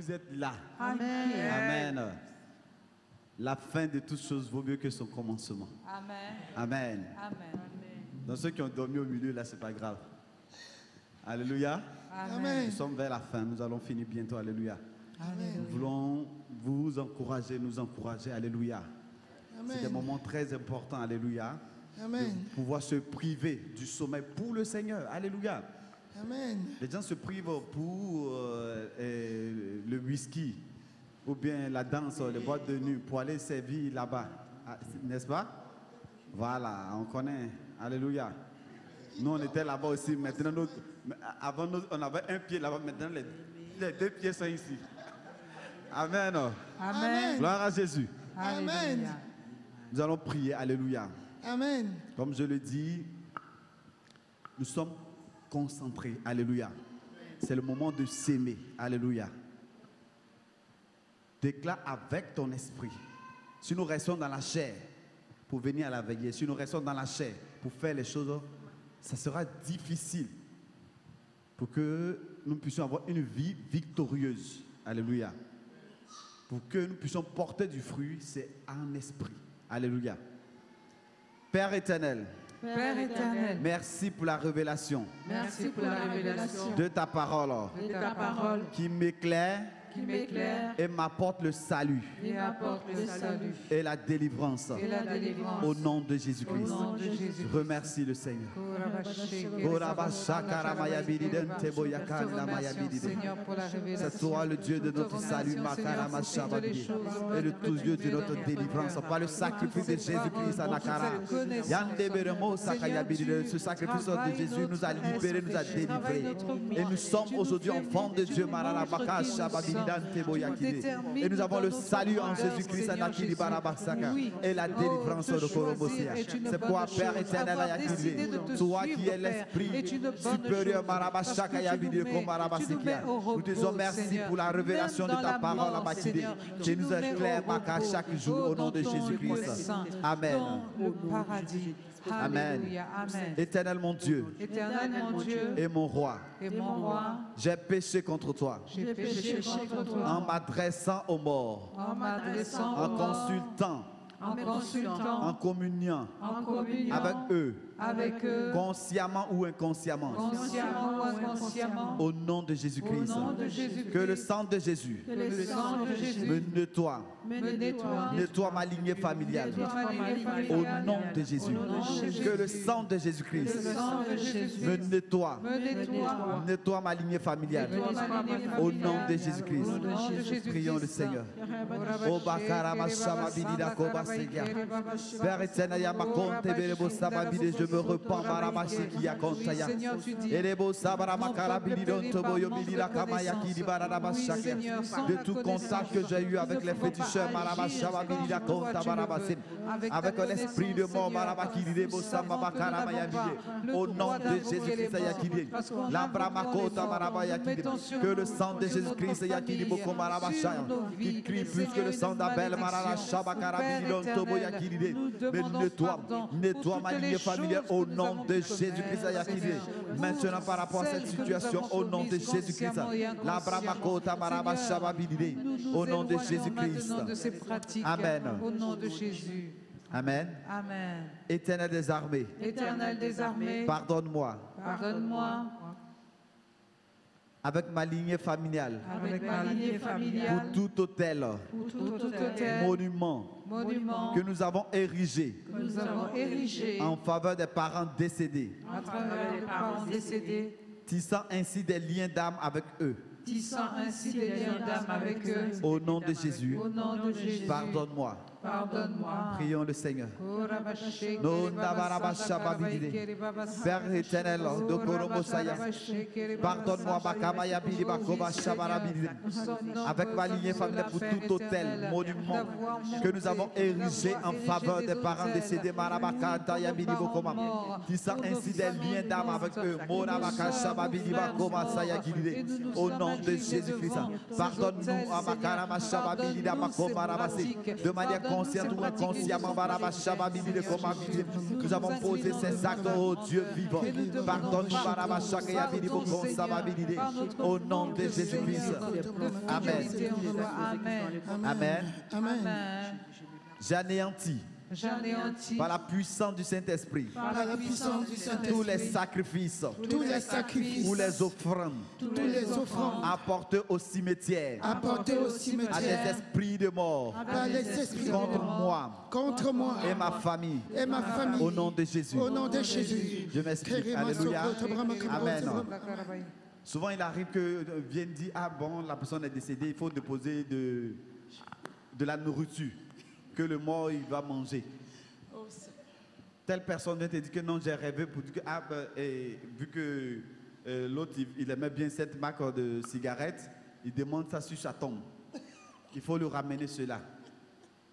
vous êtes là. Amen. Amen. La fin de toutes choses vaut mieux que son commencement. Amen. Amen. Amen. Dans ceux qui ont dormi au milieu, là, c'est pas grave. Alléluia. Amen. Nous sommes vers la fin. Nous allons finir bientôt. Alléluia. Amen. Nous voulons vous encourager, nous encourager. Alléluia. C'est un moment très important. Alléluia. Amen. De pouvoir se priver du sommeil pour le Seigneur. Alléluia. Amen. Les gens se privent pour le whisky ou bien la danse, les boîtes de nuit pour aller servir là-bas. Ah, n'est-ce pas? Voilà, on connaît. Alléluia. Nous, on était là-bas aussi. Maintenant, avant, on avait un pied là-bas. Maintenant, les deux pieds sont ici. Amen. Amen. Gloire à Jésus. Amen. Nous allons prier. Alléluia. Amen. Comme je le dis, nous sommes concentrés. Alléluia. C'est le moment de s'aimer. Alléluia. Déclare avec ton esprit. Si nous restons dans la chair pour venir à la veillée, si nous restons dans la chair pour faire les choses, ça sera difficile pour que nous puissions avoir une vie victorieuse. Alléluia. Pour que nous puissions porter du fruit, c'est en esprit. Alléluia. Père éternel, Père éternel, merci pour la révélation merci pour la révélation de ta parole de ta parole qui m'éclaire qui m'éclaire et m'apporte le salut et apporte le salut et la délivrance et la délivrance. au nom de Au Jésus-Christ. nom de Jésus. Remercie le Seigneur. Seigneur, pour la révélation. C'est toi le Dieu de notre salut, et le tout Dieu de notre délivrance par le sacrifice de Jésus-Christ à Nakara. Ce sacrifice de Jésus nous a libérés, nous a délivrés. Et nous sommes aujourd'hui enfants de Dieu. Et nous avons le salut en Jésus-Christ et la délivrance de Korobosia. C'est pourquoi Père éternel, toi qui es l'esprit supérieur, nous te disons merci pour la révélation de ta parole qui nous éclaire chaque jour au nom de Jésus-Christ. Amen. Le paradis. Amen. Alléluia. Amen. Éternel mon Dieu Éternel mon Dieu et mon roi, et mon roi, j'ai péché contre toi j'ai péché contre toi en m'adressant aux morts, en m'adressant en aux morts, consultant, en consultant, en communion en communion avec eux, consciemment ou inconsciemment, consciemment ou inconsciemment, au nom de Jésus-Christ. au nom de Jésus-Christ. Que le sang de Jésus Que le sang de Jésus me nettoie, me nettoie, nettoie ma lignée familiale. nettoie ma lignée Au familiale. nom de Jésus. Au nom de Jésus. Que le sang de Jésus-Christ Que le sang de Jésus me nettoie, me nettoie, nettoie ma lignée familiale. nettoie ma lignée Au familiale. nom de Jésus-Christ. Au nom de Jésus-Christ. Prions le Seigneur. O Bakarama Shamabidida Kobasegia. Père éternel, Yamakonte Berebo Sababide, je me repens, Marabashiki Yakontaya. Erebo Sabarama Karabidon Toboyo Bidira Kamayaki di Baradabashakia. De tout contact que j'ai eu avec les féticheurs, Marabashababidida Konta Barabasin. Avec un esprit de mort, Marabaki Debo Samabakaramayabi. Au nom de Jésus-Christ, Yakidi. Lambramakota Marabayaki. Que le sang de Jésus-Christ, Yakidi Boko Marabashaya. Qui crie plus que le sang d'Abel, Marabashabakarabidon Tobo Yakidi. Mais nettoie ma lignée familiale au nom de Jésus-Christ. Maintenant, par rapport à cette situation, au nom de Jésus-Christ, la Bramakota Marabashababidide, au nom de Jésus-Christ. Amen. Au nom de Jésus. Amen. Amen. Éternel des armées, Éternel des armées, pardonne-moi pardonne-moi avec ma lignée familiale avec ma lignée familiale pour tout hôtel, pour tout hôtel, monument monument que nous avons érigé que nous avons érigé en faveur des parents décédés, à travers les parents décédés, tissant ainsi des liens d'âme avec eux. tissant ainsi des liens d'âme avec eux. Au nom de Jésus, Au nom de Jésus, pardonne-moi. pardonne-moi. Prions le Seigneur. Père éternel, de Koromosaya, pardonne-moi, Bakamaya Bili Bakoba Shabarabili, avec ma lignée familiale pour tout hôtel, monument que nous avons érigé en faveur des parents décédés, Marabakata Yabili Bokoma, tissant ainsi des liens d'âme avec eux, Morabaka Shababili Bakoma Sayagili, au nom de Jésus-Christ. Pardonne-nous, Amakarama Shababili Bakoma Rabasi, de manière consciente ou inconsciemment, nous avons posé ces actes, oh Dieu vivant. Pardonne-nous, au nom de Jésus-Christ. Amen. Amen. Amen. J'anéantis par la puissance du Saint-Esprit Par la puissance du Saint-Esprit. tous les sacrifices Tous les sacrifices. ou les offrandes Tous les offrandes. apportées au cimetière Apportées au à des cimetière. esprits de mort Par les esprits de contre mort. moi Contre moi. et ma famille. Et ma famille. Au nom de Jésus. Au nom de Jésus. Je m'explique. Alléluia. Amen. Souvent, il arrive que viennent dire, ah bon, la personne est décédée, il faut déposer de la nourriture que le mort il va manger. Telle personne vient te dire que non, j'ai rêvé pour dire que, ah, ben, et, vu que l'autre il aimait bien cette marque de cigarette, il demande ça sur sa tombe. Il faut lui ramener cela.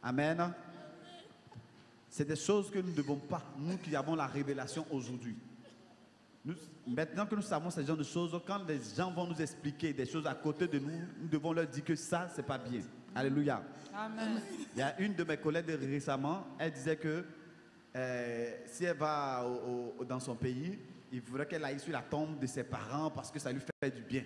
Amen. C'est des choses que nous ne devons pas, nous qui avons la révélation aujourd'hui. Maintenant que nous savons ce genre de choses, quand les gens vont nous expliquer des choses à côté de nous, nous devons leur dire que ça, c'est pas bien. Alléluia. Amen. Il y a une de mes collègues récemment, elle disait que si elle va dans son pays, il faudrait qu'elle aille sur la tombe de ses parents parce que ça lui fait du bien.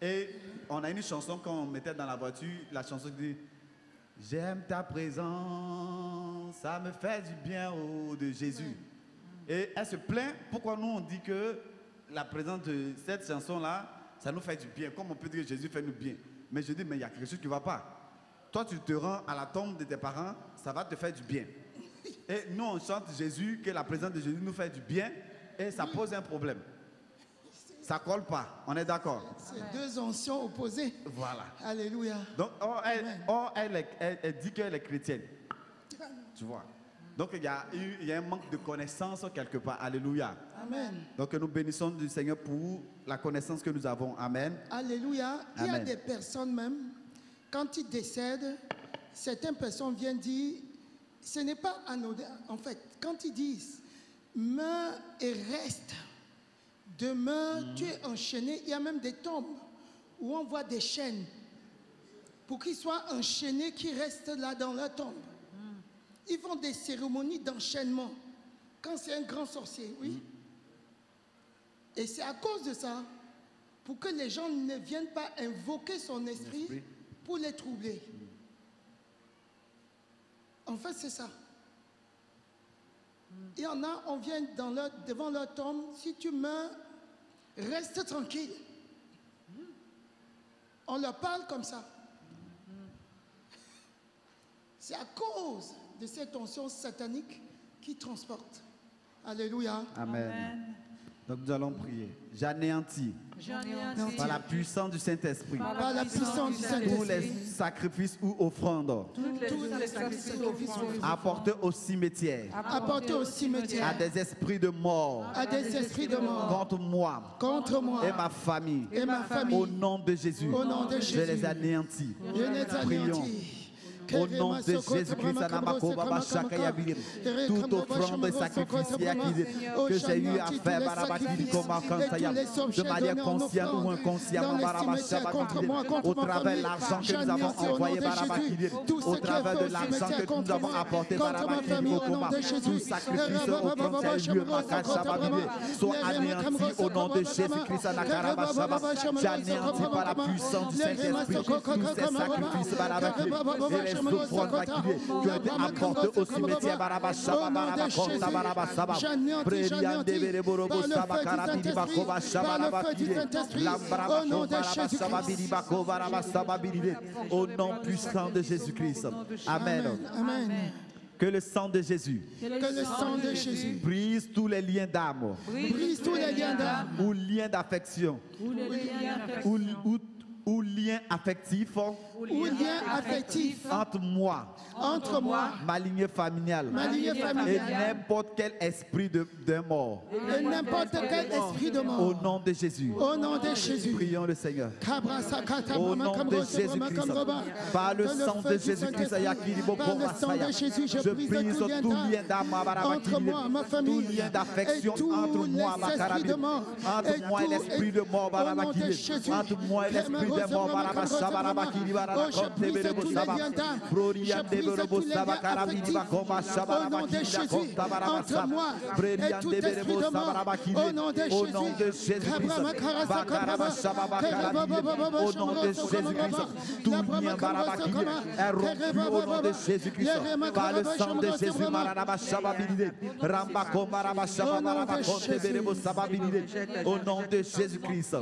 Et on a une chanson qu'on mettait dans la voiture, la chanson dit « J'aime ta présence, ça me fait du bien de Jésus ». Et elle se plaint, pourquoi nous on dit que la présence de cette chanson-là, ça nous fait du bien, comme on peut dire que Jésus fait nous bien. Mais je dis, mais il y a quelque chose qui ne va pas. Toi, tu te rends à la tombe de tes parents, ça va te faire du bien. Et nous, on chante Jésus, que la présence de Jésus nous fait du bien, et ça pose un problème. Ça ne colle pas, on est d'accord? C'est deux anciens opposés. Voilà. Alléluia. Donc, elle dit qu'elle est chrétienne. Tu vois? Donc, il y a un manque de connaissance quelque part. Alléluia. Amen. Donc, nous bénissons du Seigneur pour la connaissance que nous avons. Amen. Alléluia. Il y a Amen. des personnes même, quand ils décèdent, certaines personnes viennent dire, ce n'est pas anodin. En fait, quand ils disent, meurs et reste, demeure, tu es enchaîné, il y a même des tombes où on voit des chaînes pour qu'ils soient enchaînés, qu'ils restent là dans leur tombe. Ils font des cérémonies d'enchaînement quand c'est un grand sorcier, oui. Et c'est à cause de ça, pour que les gens ne viennent pas invoquer son esprit pour les troubler. En fait, c'est ça. Il y en a, on vient devant leur tombe, si tu meurs, reste tranquille. On leur parle comme ça. C'est à cause de cette onction satanique qui transporte. Alléluia. Amen. Donc nous allons prier. J'anéantis par la puissance du Saint-Esprit Par la puissance du tous les Saint-Esprit, sacrifices ou offrandes tous les sacrifices apportés au cimetière apportés au à cimetière des esprits de mort à des esprits de mort contre moi contre moi et ma famille. et ma famille. Au nom de Jésus, Au nom de je Jésus. les anéantis. Je les Prions. anéantis. Au nom de Jésus-Christ, toute offrande et sacrifice que j'ai eu à faire de manière consciente ou inconsciemment, au travers de l'argent que nous avons envoyé, au travers de l'argent que nous avons apporté, tout sacrifice, soit anéanti au nom de Jésus-Christ. J'anéantis par la puissance du Saint-Esprit tous ces sacrifices et les offrandes qui ont été apportées au cimetière. Au nom puissant de Jésus-Christ. Amen. Amen. Que le sang de Jésus Que le sang de Jésus brise tous les liens d'âme brise tous les liens d'âme ou liens d'affection ou liens affectifs ou liens affectifs entre moi, ma lignée familiale, ma lignée et familiale n'importe quel esprit d'un mort. et n'importe quel esprit de Au mort. nom de Jésus, Au nom de Jésus. prions le Seigneur. Au Au nom de Jésus-Christ, par le sang de Jésus-Christ, je prie sur tout lien d'âme, entre moi, ma tout famille, lien d'affection et tous entre moi, les esprits de mort, entre moi et l'esprit de mort, au nom de Jésus, entre moi et l'esprit de des morts, Barabasha, Barabakiri, Barabakon, Teberebo Saba, Broria, Deberebo Saba, Karabini, Bakoma, Saba, au nom de Jésus, entre moi et tout esprit de mort, au nom de Jésus, au nom de Jésus-Christ, au nom de Jésus-Christ, tout lien Barabakiri est rompu au nom de Jésus-Christ, par le sang de Jésus, Marabashababilide, Rambako, Marabashaba, Marabakon, Teberebo Sababilide, au nom de Jésus-Christ.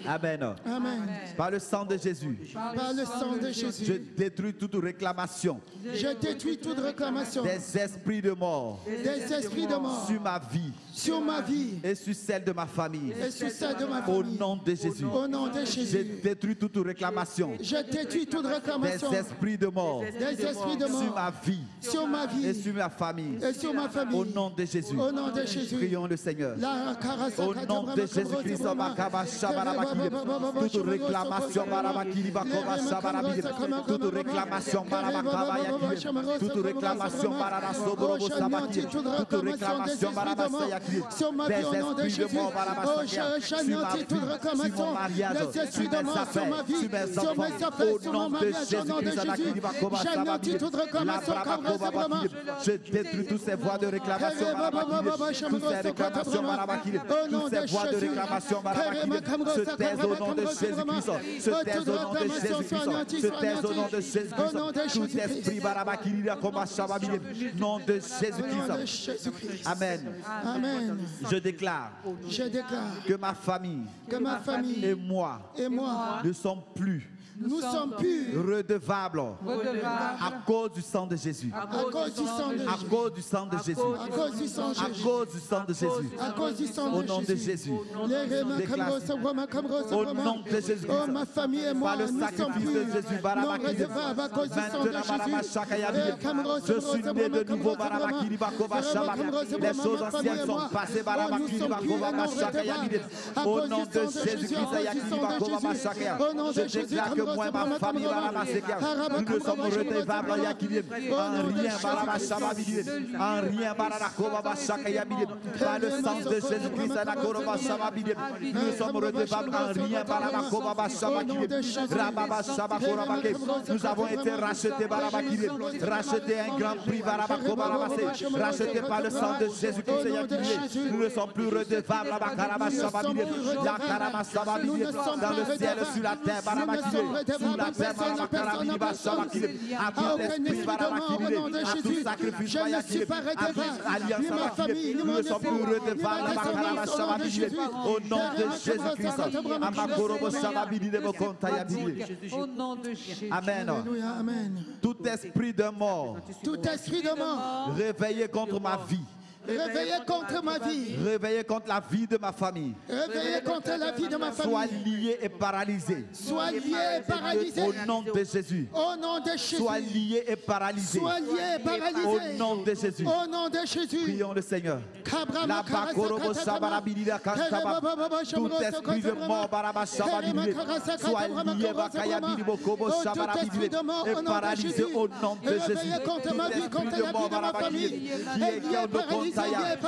Amen. Amen. Par le sang de Jésus, Par le sang de Jésus, je détruis toute réclamation je détruis toute réclamation des esprits de mort des esprits de mort sur ma vie sur ma vie et sur celle de ma famille. et sur celle de ma Au famille. nom de Jésus, Au nom de je Jésus, détruis toute réclamation je détruis toute réclamation des esprits de mort des esprits de sur mort ma vie sur ma et vie sur ma famille. et sur ma famille. Au nom de Jésus, Au nom de Jésus. prions le Seigneur. La karasa Au nom de Jésus-Christ, toute réclamation, toute réclamation, toute réclamation, toute réclamation, des esprits de mort, sur ma vie, sur mon mariage, sur mes affaires, sur mes enfants, au nom de Jésus-Christ, je détruis toutes ces voies de réclamation, toutes ces réclamations, toutes ces voies de réclamation, se taisent au nom de Jésus-Christ, se taisent au nom de Jésus-Christ, se taisent au nom de Jésus-Christ, tout esprit barabakiri, nom de Jésus-Christ. Amen. Amen. Je déclare Je déclare que ma famille que ma famille et moi et moi, ne sommes plus nous sommes purs redevables à cause du sang de Jésus. à cause du sang de À Jésus. cause du sang de Jésus. À cause du sang de À Jésus. cause du sang de Jésus. À cause du sang Au de nom de Jésus. Au nom de Jésus. Oh, ma famille et moi, Par le nous sommes sacrifice plus de Jésus, non redevables à cause du sang de Jésus. je suis né de nouveau, les choses anciennes sont passées, au nom de Jésus-Christ, je déclare que moi et ma famille, nous ne sommes redevables en rien, par le sang de Jésus-Christ, nous sommes redevables en rien, nous avons été rachetés, rachetés à un grand prix, rachetés par le sang de Jésus-Christ. Nous ne sommes plus redevables dans le ciel, sur la terre, sous la terre, à tout esprit, à tout sacrifice, à toute alliance, nous ne sommes plus redevables au nom de Jésus-Christ. Au nom de Jésus. Amen. Alléluia, amen. Tout esprit de mort Tout esprit de mort réveillé contre ma vie, réveillé contre ma vie, réveillé contre la vie de ma famille, réveillé contre la vie de ma soit famille, lié et paralysé. soit lié et paralysé. Au nom de Jésus. Au nom de Jésus. Soit lié et paralysé. Soit lié et paralysé. Au nom de Jésus. Au nom de Jésus. Prions le Seigneur. Kabrama Tout esprit de mort, soit lié et paralysé au nom de Jésus. Contre ma vie, contre la vie de ma famille,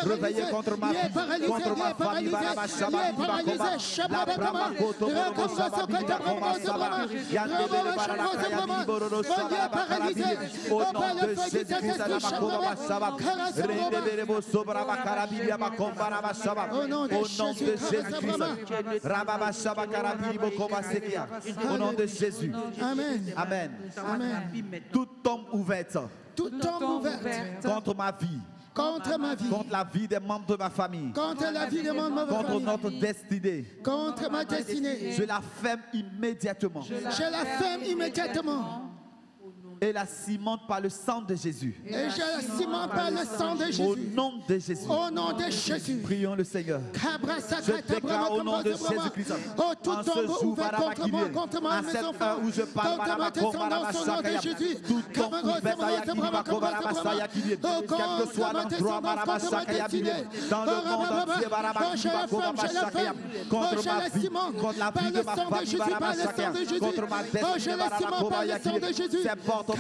réveillé contre ma vie, contre ma famille, au nom de Jésus-Christ, au nom de Jésus-Christ, au nom de Jésus. Amen. Amen. Amen. Toute tombe ouverte Toute tombe ouverte contre ma vie, contre ma vie, contre la vie des membres de ma famille, contre la vie de ma contre famille, notre destinée, contre ma destinée. je la ferme immédiatement Je la ferme immédiatement et la cimente par le sang de Jésus. et je la cimente par le sang de Au Jésus. nom de Jésus. Au nom de Jésus. Prions le Seigneur. Je Je déclare au nom de Jésus-Christ, Oh, tout en ce tombe jour, ouvert contre moi, contre ma à cette maison, heure où je parle, contre ma descendance, au nom de Jésus. tout tombe ouvert, quel que soit l'endroit, dans le monde entier, contre ma vie, contre la vie de ma famille, contre ma destinée, Ces portes,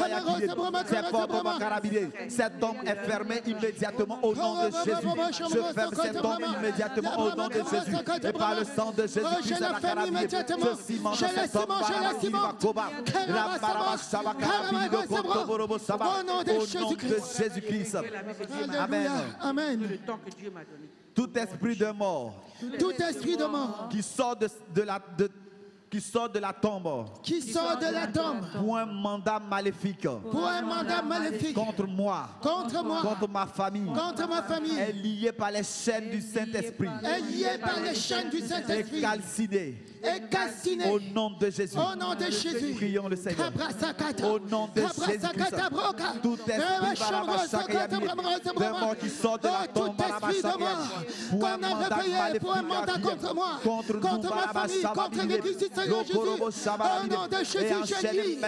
cet homme est fermé immédiatement au nom de Jésus. Je ferme cet homme immédiatement au nom de Jésus. Et par le sang de Jésus, je ferme immédiatement. Je cimente cet homme au nom de Jésus-Christ. Amen. Amen. Tout esprit de mort, qui sort de la tombe, pour un mandat maléfique, contre moi, contre ma famille, est lié par les chaînes du Saint-Esprit, est calciné. Au nom de Jésus. Prions le Seigneur. Au nom de Jésus-Christ. Tout esprit de mort qui sort de la tombe pour un mandat contre moi, contre ma famille, contre l'Église du Seigneur Jésus. Au nom de Jésus, je lis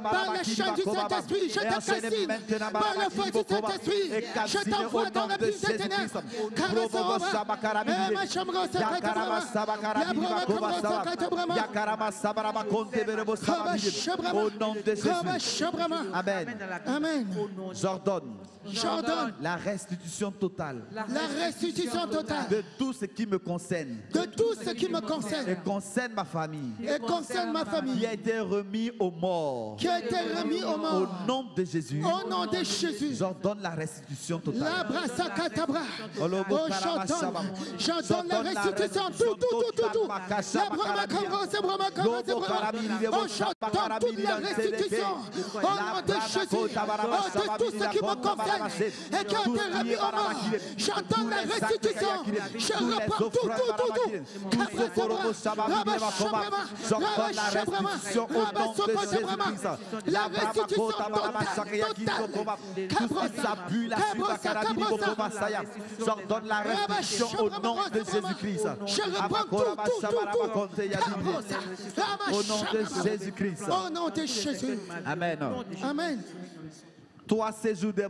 par les chaînes du Saint-Esprit, je te fascine par le feu du Saint-Esprit. Je t'envoie dans la ville des ténèbres. Au nom de Jésus. Amen. Amen. J'ordonne la restitution totale. De tout ce qui me concerne. Et concerne ma famille. Qui a été remis aux morts. Au nom de Jésus. J'ordonne la restitution totale. J'ordonne la restitution. Tout. J'ordonne toute la restitution. Au nom de Jésus. De tout ce qui me concerne. Et qui a été remis au mort. J'entends la restitution. Je reprends tout. La restitution j'ordonne la restitution au nom de Jésus-Christ. Au nom de Jésus-Christ. Au nom de Jésus. Amen. Amen. Toi, séjour des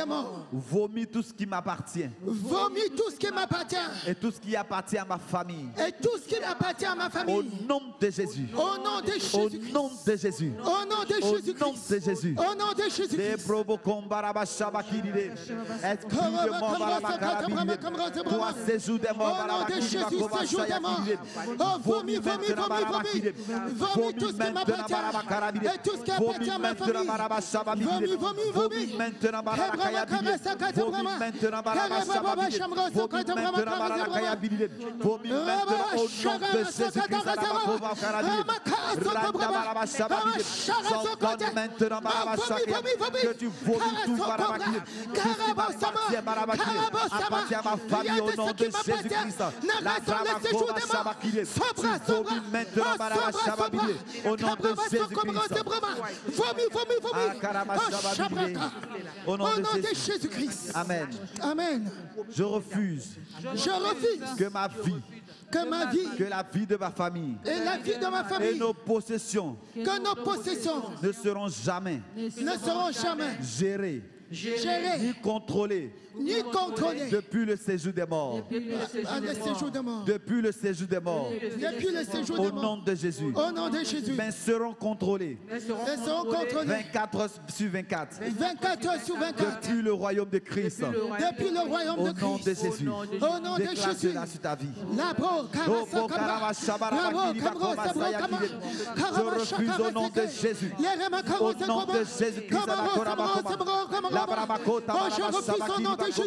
morts. Vomis tout ce qui m'appartient. Et tout ce qui appartient à ma famille. Au nom de Jésus. Au nom de Jésus. Esprit de mort, toi, séjour des morts. Vomis tout ce qui m'appartient. Et tout ce qui appartient à ma famille. Vomis maintenant que tu vomis tout appartient à ma famille au nom de Jésus-Christ. Au nom de Jésus-Christ. Au nom de Jésus-Christ. Amen. Amen. Je refuse que ma vie, que la vie de ma famille et nos possessions ne seront jamais gérées ni contrôlées depuis le séjour des morts. Depuis le séjour des morts. Au nom de Jésus. Mais seront contrôlés. 24 heures sur 24. Depuis le royaume de Christ. Au nom de Jésus. Déclare cela sur ta vie. Je refuse au nom de Jésus. Au nom de Jésus-Christ. Je refuse au nom de Jésus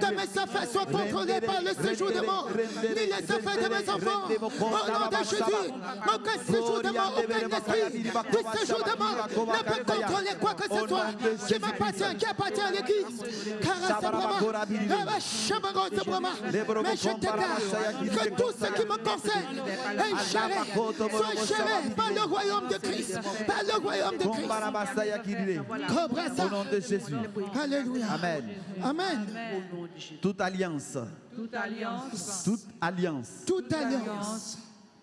que mes affaires soient contrôlées par le séjour de mort, ni les affaires de mes enfants. Au nom de Jésus, aucun séjour de mort, aucun esprit du séjour de mort ne peut contrôler quoi que ce soit qui m'appartient, qui appartient à l'Église. Car mais je déclare que tout ce qui me concerne est géré, soit géré par le royaume de Christ, par le royaume de Christ. Au nom de Jésus. Alléluia. Amen. Amen. Toute alliance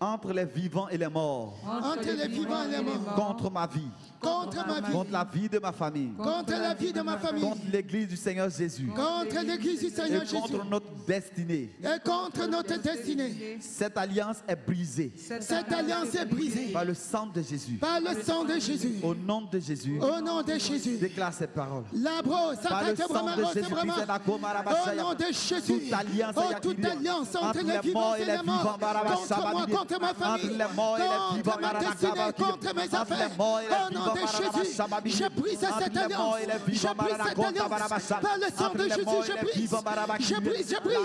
entre les vivants et les morts, contre ma vie, contre ma vie, contre la vie de ma famille, contre la vie de ma famille, contre l'église du Seigneur Jésus, contre l'église du Seigneur et Jésus, contre notre destinée. et contre notre destinée. Cette alliance est brisée Cette alliance est brisée par le sang de Jésus. par le sang de Jésus. Au nom de Jésus, Au nom de Jésus. déclare ces paroles. Labro, Par le Sakate sang Brahma, de Rose Jésus-Christ, Brahma. c'est la Au nom de Jésus. toute alliance, Oh, toute alliance entre les vivants et les morts, contre moi, contre ma famille, contre ma destinée, contre mes affaires. Au nom de Jésus, je brise cette alliance. Je brise cette alliance. Par le sang de Jésus, je brise. Je brise, je brise.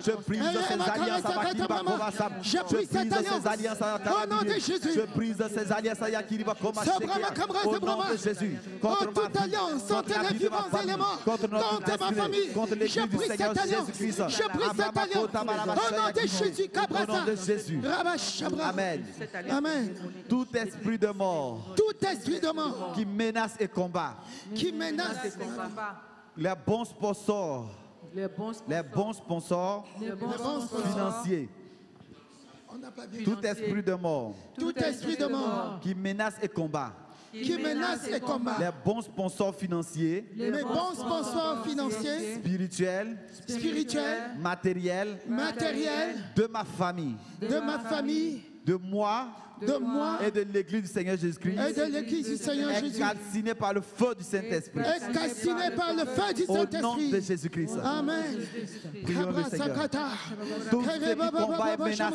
Je brise ces alliances avec Je brise cette alliance. Au nom de Jésus. Je brise ces alliances avec au nom de Jésus. Oh, Contre toute ma vie, alliance contre entre la les vie de ma vivants et les famille, morts, contre notre contre ma destinée, famille, contre je l'église du brise Seigneur cette alliance. Jésus-Christ. Je brise cette alliance. Au nom de Jésus, Au nom de Jésus. Rabashabra. Amen. Amen. Tout esprit de mort Tout esprit de mort qui menace et combat qui menace les bons sponsors, Les bons financiers, on n'a pas vu. tout esprit de mort Tout esprit de mort qui menace et combat qui menace et combat les bons sponsors financiers, mes bons sponsors financiers, spirituels, spirituels, matériels matériels de ma famille, de ma famille, de moi de moi et de l'église du Seigneur Jésus-Christ, et de l'église du Seigneur est Jésus, calciné par le feu du Saint-Esprit. est calciné par le feu du Au nom de Saint-Esprit. Jésus-Christ. Amen. Prions le Seigneur. Tous ceux qui combattent et menacent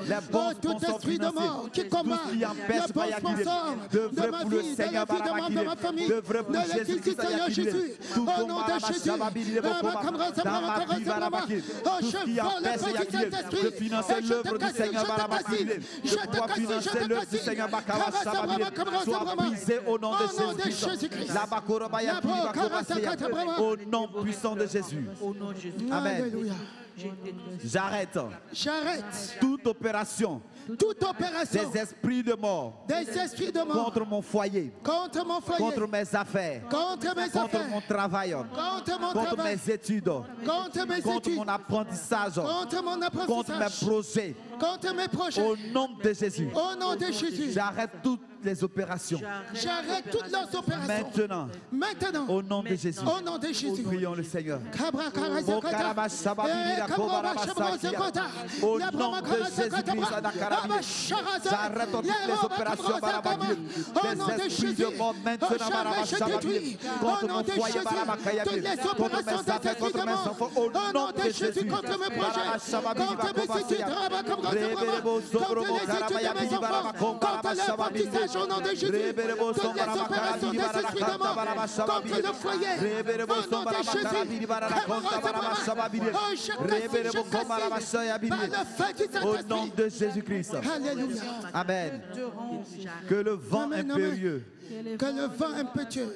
les bons Oh, tout sponsors esprit de mort qui combat tous qui empêchent les bons sponsors de d'œuvrer ma pour le vie, de Seigneur la vie de membres de ma famille, d'œuvrer pour de l'église du Jésus-Christ, Seigneur Jésus, au nom de Jésus. Oh, je vole le feu du Saint-Esprit et je te casse, je te casse, je te l'œuvre du Seigneur soit brisé au nom de Jésus-Christ. Au nom puissant de Jésus. Amen. Alléluia. J'arrête J'arrête toute opération toute opération des esprits de mort des esprits de mort contre mon foyer, contre mon foyer, contre mes affaires, contre mes contre affaires, mon travail, contre mon contre travail, mes études, contre mes contre études, mon apprentissage, contre mon contre mes apprentissage, projets. contre mes projets. Au nom de Jésus, Au nom de Jésus, j'arrête toutes les opérations. j'arrête toutes leurs opérations. Maintenant, au nom de Jésus, Au nom de Jésus. prions le Seigneur. Kabra kara Au zakata. nom de Jésus-Christ, j'arrête toutes les opérations des esprits de mort maintenant contre mon foyer, contre mes affaires, contre mes enfants. Au nom de Jésus, contre mes projets, contre mes études, contre les études de mes enfants, contre l'apprentissage, au nom de Jésus, toutes les opérations des esprits de mort contre le foyer, au nom de Jésus, au nom de Jésus-Christ. Alléluia. Amen. Que le vent Amen, impérieux Que le vent impétueux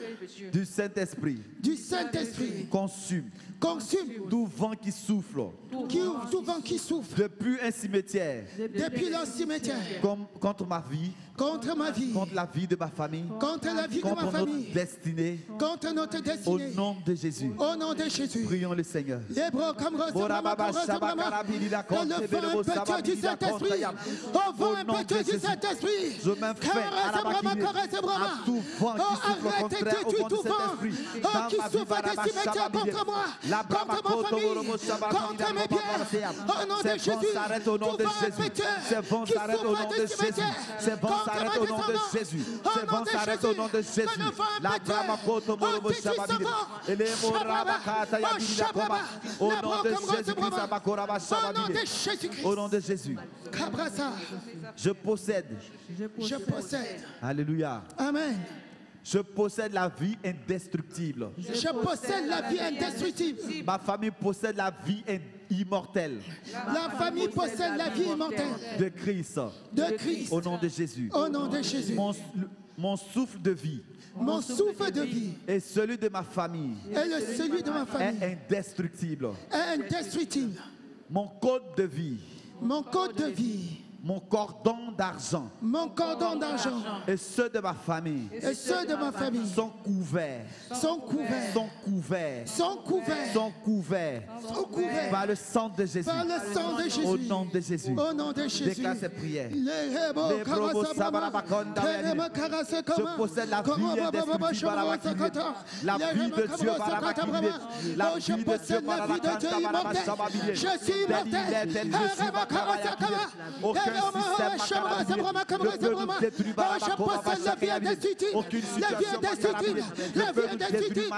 du Saint-Esprit du Saint-Esprit consume consume tout vent qui souffle tout vent qui souffle depuis un cimetière depuis le cimetière contre ma vie, contre ma vie, contre la vie de ma famille, contre la vie de contre ma notre famille, destinée. contre notre Au destinée. nom de Jésus, Au nom de Jésus. prions le Seigneur. Les bras comme rose, que le vent impétueux du Saint-Esprit, au vent impétueux du Saint-Esprit, je m'infais à tout vent qui souffle contraire au vent du Saint-Esprit qui souffle des cimetières contre moi, contre ma famille, contre mes biens. Au nom de Jésus, au nom de Jésus. Ces vents s'arrêtent au nom de Jésus. Ces vents s'arrêtent au nom de Jésus. Ces vents s'arrêtent au nom de Jésus. La brama koto morobo shababide. Et les morabakata yabida koba. Au nom de Jésus-Christ, abakoraba shababide. Au nom de Jésus. Je possède. Je possède. Alléluia. Amen. Je possède la vie indestructible. Je possède la vie indestructible. Ma famille possède la vie immortelle. La famille possède la vie immortelle De Christ. de Christ. Au nom de Jésus. Au nom de Jésus. Mon souffle de vie Mon souffle de vie et celui de ma famille et celui de ma famille est indestructible. est indestructible. Mon code de vie, Mon code de vie, mon cordon d'argent mon cordon d'argent et ceux de ma famille et ceux de ma famille sont couverts, sont couverts, sont couverts, sont couverts, sont couverts sont couverts par le sang de Jésus. par le sang de Jésus. Au nom de Jésus. Au nom de Jésus. Déclare ces prières. Je possède la vie indescriptible à la Dieu. La vie de Dieu par la Maquille. La vie de Dieu par la Maquille. Je suis immortel. Aucun système ne détruit je possède la vie indestructible. aucune La vie indestructible. La vie indestructible.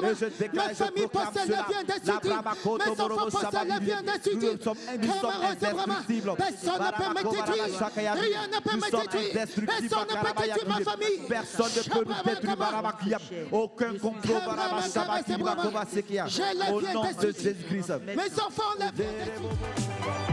Et je déclare, Ma famille possède la vie indestructible. Mes enfants possèdent la vie indestructible. Personne ne peut me détruire. Rien ne peut me détruire. Personne ne peut détruire ma famille. Personne ne peut nous détruire Barabakia. Aucun complot Barabasabaki. J'ai la Au vie nom de indestructible. Jésus-Christ. Mes enfants ont la vie indestructible.